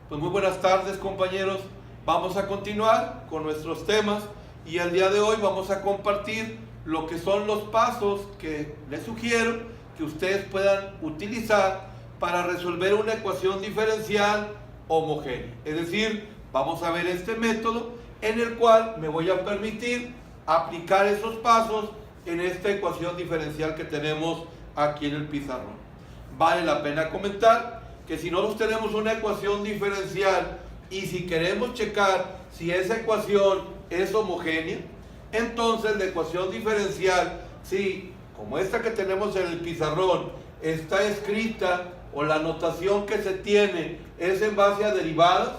Pues muy buenas tardes, compañeros. Vamos a continuar con nuestros temas y el día de hoy vamos a compartir lo que son los pasos que les sugiero que ustedes puedan utilizar para resolver una ecuación diferencial homogénea. Es decir, vamos a ver este método en el cual me voy a permitir aplicar esos pasos en esta ecuación diferencial que tenemos aquí en el pizarrón. Vale la pena comentar que si nosotros tenemos una ecuación diferencial y si queremos checar si esa ecuación es homogénea, entonces la ecuación diferencial, si como esta que tenemos en el pizarrón está escrita o la notación que se tiene es en base a derivadas,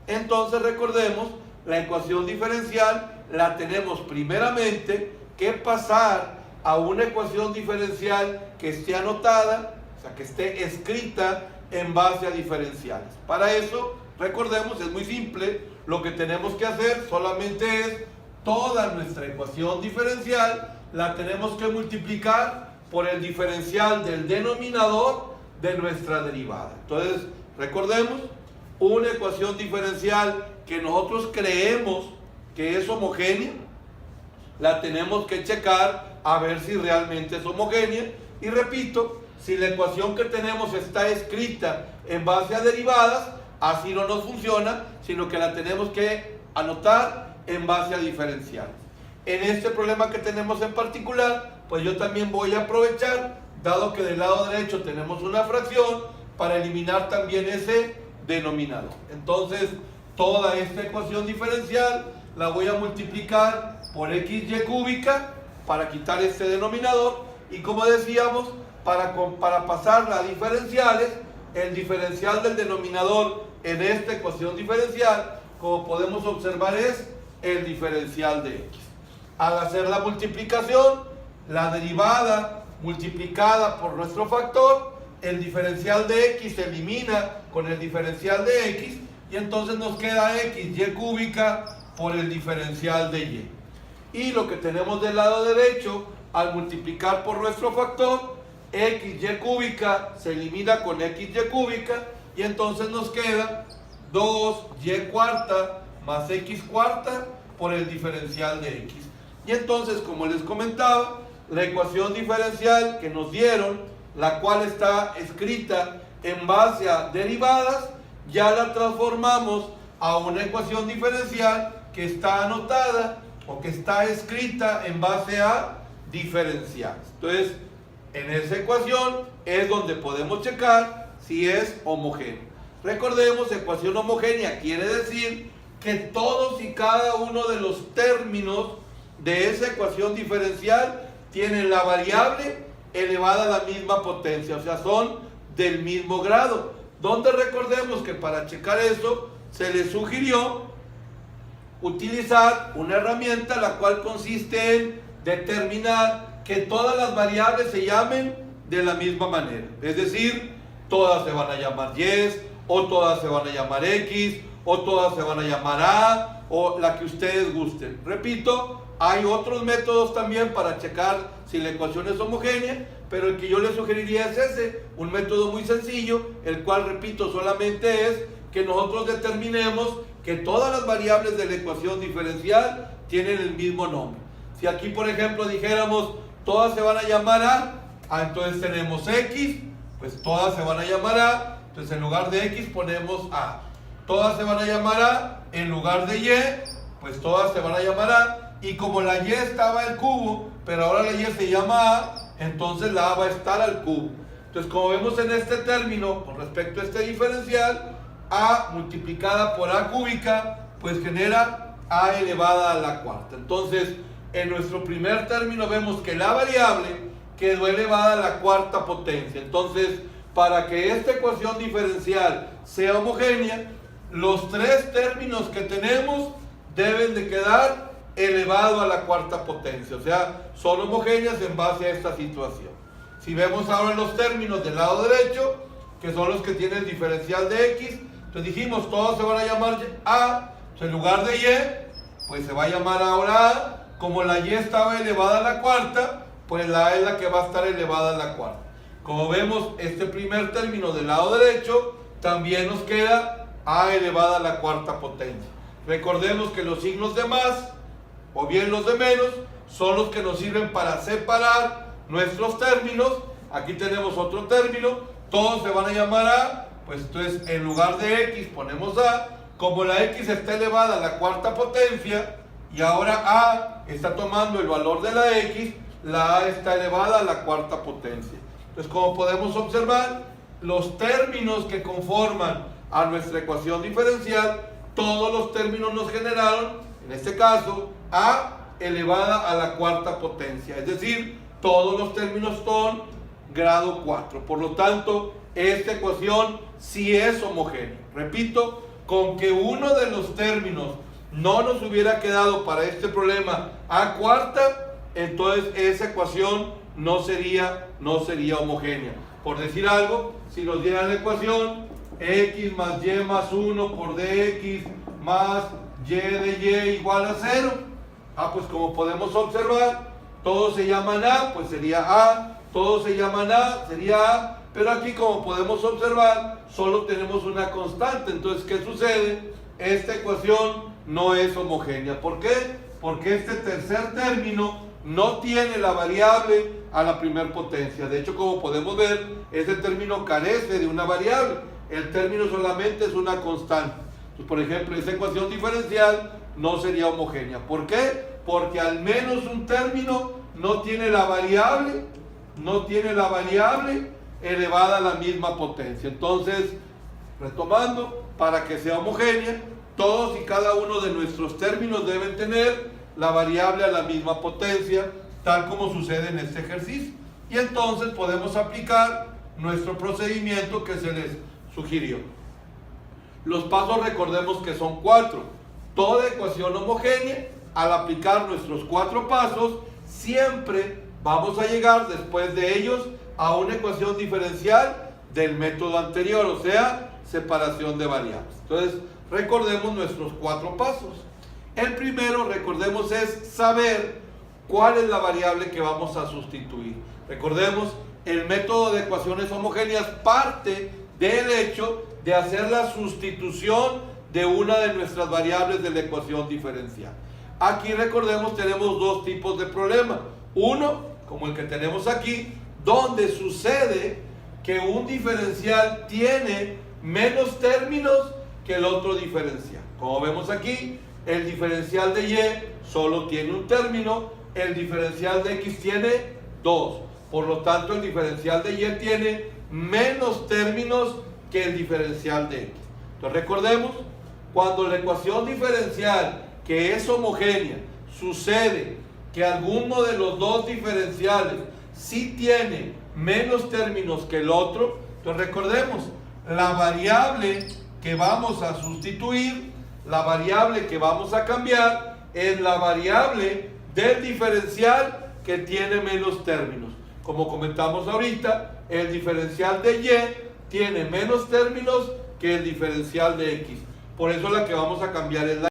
entonces recordemos, la ecuación diferencial la tenemos primeramente que pasar a una ecuación diferencial que esté anotada, o sea, que esté escrita en base a diferenciales. Para eso, recordemos, es muy simple, lo que tenemos que hacer solamente es toda nuestra ecuación diferencial la tenemos que multiplicar por el diferencial del denominador de nuestra derivada. Entonces, recordemos, una ecuación diferencial que nosotros creemos que es homogénea, la tenemos que checar a ver si realmente es homogénea. Y repito, si la ecuación que tenemos está escrita en base a derivadas, así no nos funciona, sino que la tenemos que anotar en base a diferenciales. En este problema que tenemos en particular, pues yo también voy a aprovechar, dado que del lado derecho tenemos una fracción, para eliminar también ese denominador. Entonces, toda esta ecuación diferencial la voy a multiplicar por xy cúbica para quitar este denominador y, como decíamos, para pasarla a diferenciales, el diferencial del denominador en esta ecuación diferencial, como podemos observar, es el diferencial de x. Al hacer la multiplicación, la derivada multiplicada por nuestro factor, el diferencial de x se elimina con el diferencial de x y entonces nos queda xy cúbica por el diferencial de y. Y lo que tenemos del lado derecho, al multiplicar por nuestro factor, xy cúbica se elimina con xy cúbica y entonces nos queda 2y cuarta más x cuarta por el diferencial de x. Y entonces, como les comentaba, la ecuación diferencial que nos dieron, la cual está escrita en base a derivadas, ya la transformamos a una ecuación diferencial que está anotada o que está escrita en base a diferenciales. Entonces, en esa ecuación es donde podemos checar si es homogénea. Recordemos, ecuación homogénea quiere decir que todos y cada uno de los términos de esa ecuación diferencial tienen la variable elevada a la misma potencia, o sea, son del mismo grado. Donde recordemos que para checar eso se les sugirió utilizar una herramienta la cual consiste en determinar que todas las variables se llamen de la misma manera. Es decir, todas se van a llamar y, o todas se van a llamar x, o todas se van a llamar a, o la que ustedes gusten. Repito, hay otros métodos también para checar si la ecuación es homogénea, pero el que yo les sugeriría es ese, un método muy sencillo, el cual, repito, solamente es que nosotros determinemos que todas las variables de la ecuación diferencial tienen el mismo nombre. Si aquí, por ejemplo, dijéramos todas se van a llamar a, entonces tenemos x, pues todas se van a llamar a, entonces en lugar de x ponemos a. Todas se van a llamar a, en lugar de y, pues todas se van a llamar a, y como la y estaba al cubo, pero ahora la y se llama a, entonces la a va a estar al cubo. Entonces, como vemos en este término, con respecto a este diferencial, a multiplicada por a cúbica, pues genera a elevada a la cuarta. Entonces, en nuestro primer término vemos que la variable quedó elevada a la cuarta potencia. Entonces, para que esta ecuación diferencial sea homogénea, los tres términos que tenemos deben de quedar elevados a la cuarta potencia. O sea, son homogéneas en base a esta situación. Si vemos ahora los términos del lado derecho, que son los que tienen el diferencial de x, entonces dijimos, todos se van a llamar a, en lugar de y, pues se va a llamar ahora a. Como la y estaba elevada a la cuarta, pues la a es la que va a estar elevada a la cuarta. Como vemos, este primer término del lado derecho también nos queda a elevada a la cuarta potencia. Recordemos que los signos de más o bien los de menos son los que nos sirven para separar nuestros términos. Aquí tenemos otro término, todos se van a llamar A, pues entonces en lugar de X ponemos A. Como la X está elevada a la cuarta potencia y ahora A está tomando el valor de la X, la A está elevada a la cuarta potencia. Entonces, como podemos observar, los términos que conforman a nuestra ecuación diferencial, todos los términos nos generaron, en este caso, A elevada a la cuarta potencia. Es decir, todos los términos son grado 4. Por lo tanto, esta ecuación sí es homogénea. Repito, con que uno de los términos no nos hubiera quedado para este problema a cuarta, entonces esa ecuación no sería homogénea. Por decir algo, si nos dieran la ecuación x más y más 1 por dx más y de y igual a 0, pues como podemos observar, todos se llaman A, pues sería A, todos se llaman A, sería A, pero aquí como podemos observar, solo tenemos una constante. Entonces, ¿qué sucede? Esta ecuación no es homogénea. ¿Por qué? Porque este tercer término no tiene la variable a la primer potencia. De hecho, como podemos ver, este término carece de una variable. El término solamente es una constante. Entonces, por ejemplo, esta ecuación diferencial no sería homogénea. ¿Por qué? Porque al menos un término no tiene la variable elevada a la misma potencia. Entonces, retomando, para que sea homogénea, todos y cada uno de nuestros términos deben tener la variable a la misma potencia, tal como sucede en este ejercicio. Y entonces podemos aplicar nuestro procedimiento que se les sugirió. Los pasos, recordemos que son 4. Toda ecuación homogénea, al aplicar nuestros 4 pasos, siempre vamos a llegar después de ellos a una ecuación diferencial del método anterior, o sea, separación de variables. Entonces, recordemos nuestros 4 pasos. El primero, recordemos, es saber cuál es la variable que vamos a sustituir. Recordemos, el método de ecuaciones homogéneas parte del hecho de hacer la sustitución de una de nuestras variables de la ecuación diferencial. Aquí, recordemos, tenemos dos tipos de problema. Uno, como el que tenemos aquí, donde sucede que un diferencial tiene menos términos que el otro diferencial. Como vemos aquí, el diferencial de y solo tiene un término, el diferencial de x tiene 2. Por lo tanto, el diferencial de y tiene menos términos que el diferencial de x. Entonces, recordemos, cuando la ecuación diferencial, que es homogénea, sucede que alguno de los dos diferenciales sí tiene menos términos que el otro, entonces recordemos, la variable que vamos a sustituir, la variable que vamos a cambiar, es la variable del diferencial que tiene menos términos. Como comentamos ahorita, el diferencial de y tiene menos términos que el diferencial de x. Por eso la que vamos a cambiar es la